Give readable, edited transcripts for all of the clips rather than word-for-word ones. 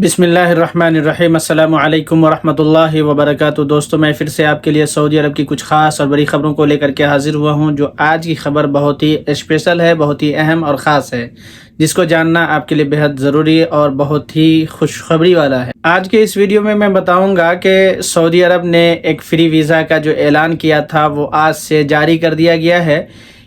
بسم اللہ الرحمن الرحیم۔ السلام علیکم ورحمۃ اللہ وبرکاتہ۔ دوستو، میں پھر سے آپ کے لیے سعودی عرب کی کچھ خاص اور بڑی خبروں کو لے کر کے حاضر ہوا ہوں۔ جو آج کی خبر بہت ہی اسپیشل ہے، بہت ہی اہم اور خاص ہے، جس کو جاننا آپ کے لیے بہت ضروری اور بہت ہی خوشخبری والا ہے۔ آج کے اس ویڈیو میں بتاؤں گا کہ سعودی عرب نے ایک فری ویزا کا جو اعلان کیا تھا وہ آج سے جاری کر دیا گیا ہے۔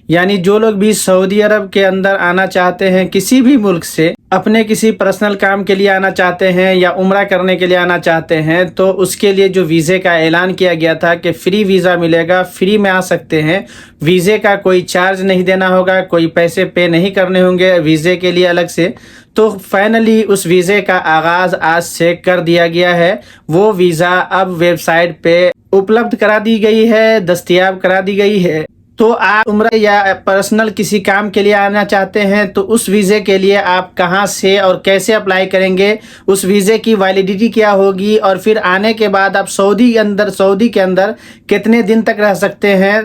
یعنی جو لوگ بھی سعودی عرب کے اندر آنا چاہتے ہیں، کسی بھی ملک سے اپنے کسی پرسنل کام کے لیے آنا چاہتے ہیں یا عمرہ کرنے کے لیے آنا چاہتے ہیں، تو اس کے لیے جو ویزے کا اعلان کیا گیا تھا کہ فری ویزا ملے گا، فری میں آ سکتے ہیں، ویزے کا کوئی چارج نہیں دینا ہوگا، کوئی پیسے پے نہیں کرنے ہوں گے ویزے کے لیے الگ سے۔ تو فائنلی اس ویزے کا آغاز آج سے کر دیا گیا ہے۔ وہ ویزا اب ویب سائٹ پہ اپلبدھ کرا دی گئی ہے، دستیاب کرا دی گئی ہے۔ تو آپ عمرہ یا پرسنل کسی کام کے لیے آنا چاہتے ہیں تو اس ویزے کے لیے آپ کہاں سے اور کیسے اپلائی کریں گے، اس ویزے کی ویلیڈیٹی کیا ہوگی، اور پھر آنے کے بعد آپ سعودی کے اندر کتنے دن تک رہ سکتے ہیں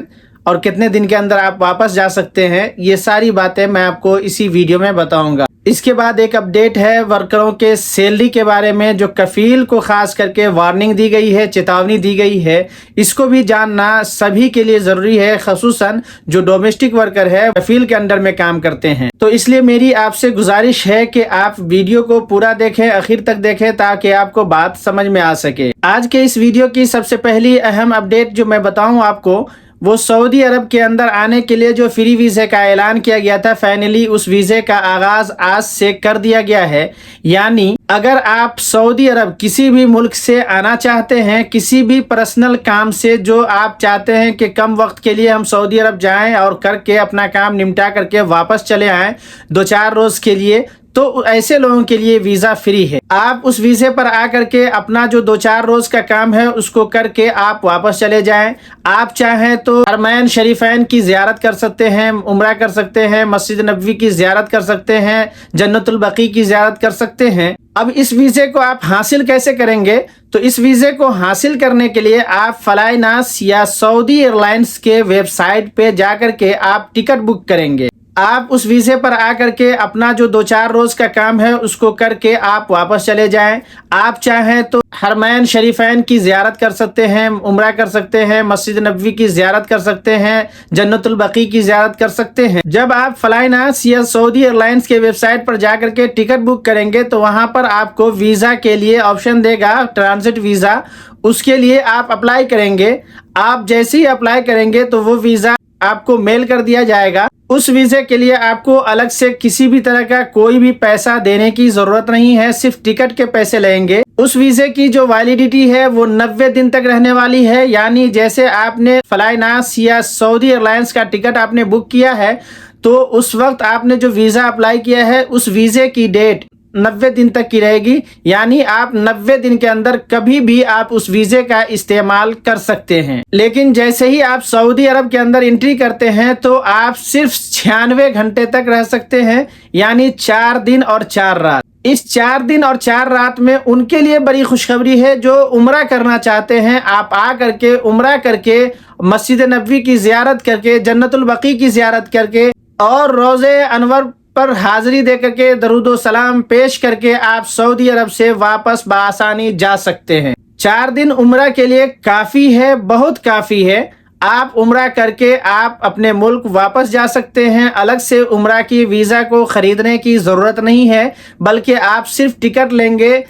اور کتنے دن کے اندر آپ واپس جا سکتے ہیں، یہ ساری باتیں میں آپ کو اسی ویڈیو میں بتاؤں گا۔ اس کے بعد ایک اپڈیٹ ہے ورکروں کے سیلری کے بارے میں، جو کفیل کو خاص کر کے وارننگ دی گئی ہے، چیتاونی دی گئی ہے۔ اس کو بھی جاننا سبھی کے لیے ضروری ہے، خصوصاً جو ڈومیسٹک ورکر ہے، کفیل کے انڈر میں کام کرتے ہیں۔ تو اس لیے میری آپ سے گزارش ہے کہ آپ ویڈیو کو پورا دیکھیں، آخر تک دیکھیں، تاکہ آپ کو بات سمجھ میں آ سکے۔ آج کے اس ویڈیو کی سب سے پہلی اہم اپڈیٹ جو میں بتاؤں آپ کو، وہ سعودی عرب کے اندر آنے کے لیے جو فری ویزے کا اعلان کیا گیا تھا، فائنلی اس ویزے کا آغاز آج سے کر دیا گیا ہے۔ یعنی اگر آپ سعودی عرب کسی بھی ملک سے آنا چاہتے ہیں، کسی بھی پرسنل کام سے، جو آپ چاہتے ہیں کہ کم وقت کے لیے ہم سعودی عرب جائیں اور کر کے اپنا کام نمٹا کر کے واپس چلے آئیں 2-4 روز کے لیے، تو ایسے لوگوں کے لیے ویزا فری ہے۔ آپ اس ویزے پر آ کر کے اپنا جو 2-4 روز کا کام ہے اس کو کر کے آپ واپس چلے جائیں۔ آپ چاہیں تو حرمین شریفین کی زیارت کر سکتے ہیں، عمرہ کر سکتے ہیں، مسجد نبوی کی زیارت کر سکتے ہیں، جنت البقیع کی زیارت کر سکتے ہیں۔ اب اس ویزے کو آپ حاصل کیسے کریں گے؟ تو اس ویزے کو حاصل کرنے کے لیے آپ فلائی ناس یا سعودی ایئر لائنس کے ویب سائٹ پہ جا کر کے آپ ٹکٹ بک کریں گے۔ آپ اس ویزے پر آ کر کے اپنا جو 2-4 روز کا کام ہے اس کو کر کے آپ واپس چلے جائیں۔ آپ چاہیں تو حرمین شریفین کی زیارت کر سکتے ہیں، عمرہ کر سکتے ہیں، مسجد نبوی کی زیارت کر سکتے ہیں، جنت البقیع کی زیارت کر سکتے ہیں۔ جب آپ فلائی ناس یا سعودی ایئر لائنس کے ویب سائٹ پر جا کر کے ٹکٹ بک کریں گے تو وہاں پر آپ کو ویزا کے لیے آپشن دے گا، ٹرانزٹ ویزا۔ اس کے لیے آپ اپلائی کریں گے۔ آپ جیسے ہی اپلائی کریں گے تو وہ ویزا آپ کو میل کر دیا جائے گا۔ اس ویزے کے لیے آپ کو الگ سے کسی بھی طرح کا کوئی بھی پیسہ دینے کی ضرورت نہیں ہے، صرف ٹکٹ کے پیسے لیں گے۔ اس ویزے کی جو ویلیڈیٹی ہے وہ 90 دن تک رہنے والی ہے۔ یعنی جیسے آپ نے فلائی ناس یا سعودی ایئر لائنس کا ٹکٹ آپ نے بک کیا ہے، تو اس وقت آپ نے جو ویزا اپلائی کیا ہے اس ویزے کی ڈیٹ 90 دن تک کی رہے گی۔ یعنی آپ 90 دن کے اندر کبھی بھی آپ اس ویزے کا استعمال کر سکتے ہیں۔ لیکن جیسے ہی آپ سعودی عرب کے اندر انٹری کرتے ہیں تو آپ صرف 96 گھنٹے تک رہ سکتے ہیں، یعنی 4 دن اور 4 رات۔ اس 4 دن اور 4 رات میں ان کے لیے بڑی خوشخبری ہے جو عمرہ کرنا چاہتے ہیں۔ آپ آ کر کے عمرہ کر کے، مسجد نبوی کی زیارت کر کے، جنت البقیع کی زیارت کر کے اور روضہ انور پر حاضری دے کر کے، درود و سلام پیش کر کے آپ سعودی عرب سے واپس بآسانی جا سکتے ہیں۔ 4 دن عمرہ کے لیے کافی ہے، بہت کافی ہے۔ آپ عمرہ کر کے آپ اپنے ملک واپس جا سکتے ہیں۔ الگ سے عمرہ کی ویزا کو خریدنے کی ضرورت نہیں ہے، بلکہ آپ صرف ٹکٹ لیں گے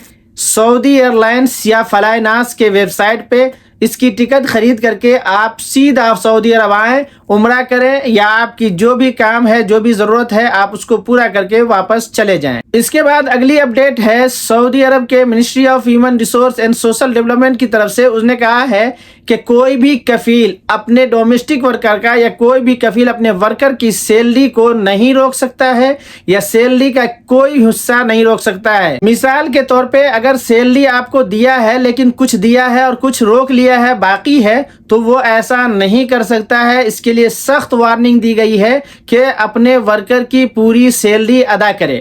سعودی ایئر لائنس یا فلائی ناس کے ویب سائٹ پہ۔ اس کی ٹکٹ خرید کر کے آپ سیدھا سعودی عرب آئیں، عمرہ کریں، یا آپ کی جو بھی کام ہے، جو بھی ضرورت ہے، آپ اس کو پورا کر کے واپس چلے جائیں۔ اس کے بعد اگلی اپڈیٹ ہے سعودی عرب کے ministry of human resource and social development کی طرف سے۔ اس نے کہا ہے کہ کوئی بھی کفیل اپنے ڈومیسٹک ورکر کا یا کوئی بھی کفیل اپنے ورکر کی سیلری کو نہیں روک سکتا ہے، یا سیلری کا کوئی حصہ نہیں روک سکتا ہے۔ مثال کے طور پہ اگر سیلری آپ کو دیا ہے لیکن کچھ دیا ہے اور کچھ روک لیا ہے، باقی ہے، تو وہ ایسا نہیں کر سکتا ہے۔ اس کے لیے سخت وارننگ دی گئی ہے کہ اپنے ورکر کی پوری سیلری ادا کرے۔